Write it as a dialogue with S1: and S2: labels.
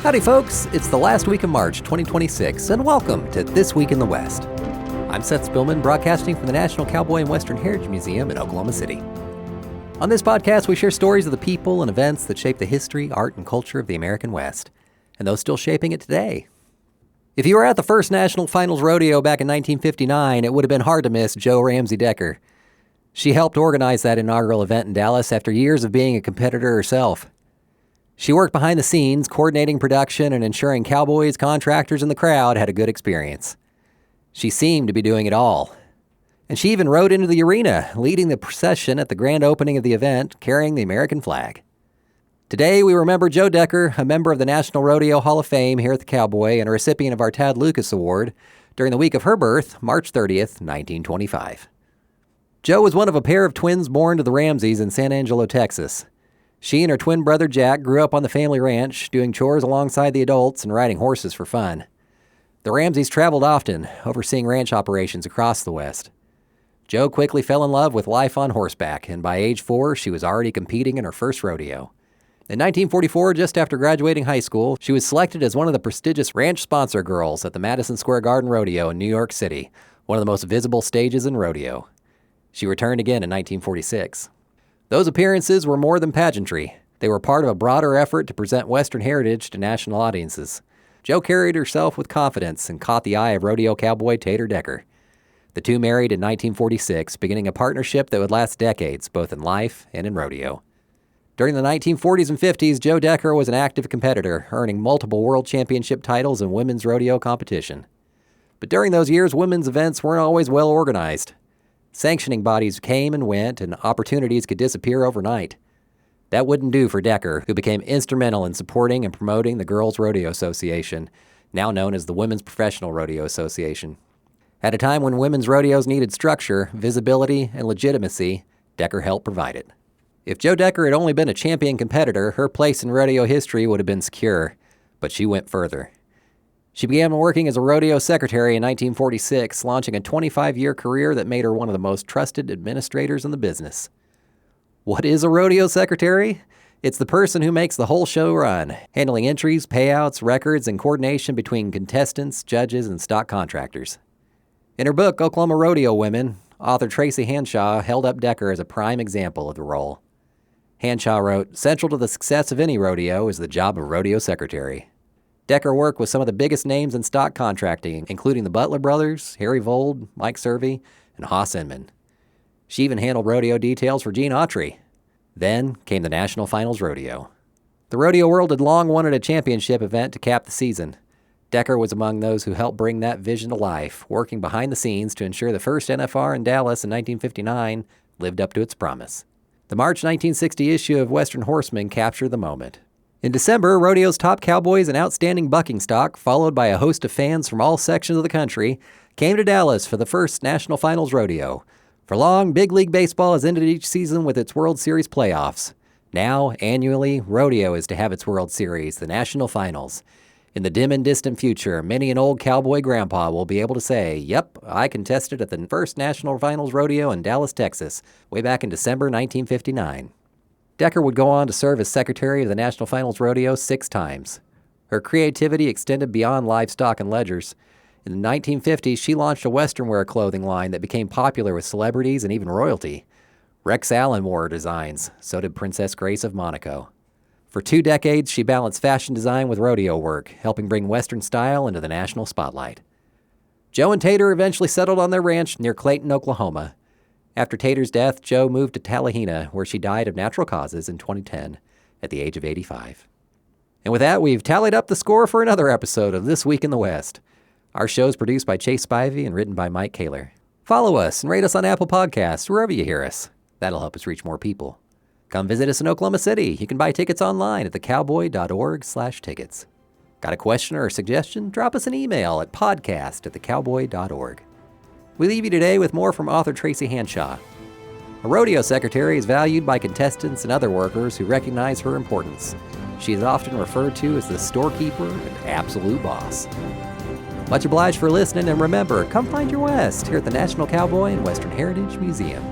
S1: Howdy folks, it's the last week of March 2026, and welcome to This Week in the West. I'm Seth Spillman, broadcasting from the National Cowboy and Western Heritage Museum in Oklahoma City. On this podcast, we share stories of the people and events that shape the history, art, and culture of the American West, and those still shaping it today. If you were at the first National Finals Rodeo back in 1959, it would have been hard to miss Jo Ramsey Decker. She helped organize that inaugural event in Dallas after years of being a competitor herself. She worked behind the scenes, coordinating production and ensuring cowboys, contractors, and the crowd had a good experience. She seemed to be doing it all. And she even rode into the arena, leading the procession at the grand opening of the event, carrying the American flag. Today, we remember Jo Decker, a member of the National Rodeo Hall of Fame here at the Cowboy and a recipient of our Tad Lucas Award, during the week of her birth, March 30th, 1925. Jo was one of a pair of twins born to the Ramseys in San Angelo, Texas. She and her twin brother Jack grew up on the family ranch, doing chores alongside the adults and riding horses for fun. The Ramseys traveled often, overseeing ranch operations across the West. Jo quickly fell in love with life on horseback, and by age 4, she was already competing in her first rodeo. In 1944, just after graduating high school, she was selected as one of the prestigious ranch sponsor girls at the Madison Square Garden Rodeo in New York City, one of the most visible stages in rodeo. She returned again in 1946. Those appearances were more than pageantry. They were part of a broader effort to present Western heritage to national audiences. Jo carried herself with confidence and caught the eye of rodeo cowboy Tater Decker. The two married in 1946, beginning a partnership that would last decades, both in life and in rodeo. During the 1940s and 50s, Jo Decker was an active competitor, earning multiple world championship titles in women's rodeo competition. But during those years, women's events weren't always well organized. Sanctioning bodies came and went, and opportunities could disappear overnight. That wouldn't do for Decker, who became instrumental in supporting and promoting the Girls Rodeo Association, now known as the Women's Professional Rodeo Association. At a time when women's rodeos needed structure, visibility, and legitimacy, Decker helped provide it. If Jo Decker had only been a champion competitor, her place in rodeo history would have been secure, but she went further. She began working as a rodeo secretary in 1946, launching a 25-year career that made her one of the most trusted administrators in the business. What is a rodeo secretary? It's the person who makes the whole show run, handling entries, payouts, records, and coordination between contestants, judges, and stock contractors. In her book, Oklahoma Rodeo Women, author Tracy Hanshaw held up Decker as a prime example of the role. Hanshaw wrote, "Central to the success of any rodeo is the job of rodeo secretary." Decker worked with some of the biggest names in stock contracting, including the Butler brothers, Harry Vold, Mike Servey, and Hoss Inman. She even handled rodeo details for Gene Autry. Then came the National Finals Rodeo. The rodeo world had long wanted a championship event to cap the season. Decker was among those who helped bring that vision to life, working behind the scenes to ensure the first NFR in Dallas in 1959 lived up to its promise. The March 1960 issue of Western Horseman captured the moment. In December, rodeo's top cowboys and outstanding bucking stock, followed by a host of fans from all sections of the country, came to Dallas for the first National Finals Rodeo. For long, Big League Baseball has ended each season with its World Series playoffs. Now, annually, rodeo is to have its World Series, the National Finals. In the dim and distant future, many an old cowboy grandpa will be able to say, "Yep, I contested at the first National Finals Rodeo in Dallas, Texas, way back in December 1959. Decker would go on to serve as secretary of the National Finals Rodeo 6 times. Her creativity extended beyond livestock and ledgers. In the 1950s, she launched a Western wear clothing line that became popular with celebrities and even royalty. Rex Allen wore her designs, so did Princess Grace of Monaco. For 2 decades, she balanced fashion design with rodeo work, helping bring Western style into the national spotlight. Jo and Tater eventually settled on their ranch near Clayton, Oklahoma. After Tater's death, Jo moved to Tallahena, where she died of natural causes in 2010 at the age of 85. And with that, we've tallied up the score for another episode of This Week in the West. Our show is produced by Chase Spivey and written by Mike Kaler. Follow us and rate us on Apple Podcasts, wherever you hear us. That'll help us reach more people. Come visit us in Oklahoma City. You can buy tickets online at thecowboy.org/tickets. Got a question or a suggestion? Drop us an email at podcast@thecowboy.org. We leave you today with more from author Tracy Hanshaw. A rodeo secretary is valued by contestants and other workers who recognize her importance. She is often referred to as the storekeeper and absolute boss. Much obliged for listening, and remember, come find your West here at the National Cowboy and Western Heritage Museum.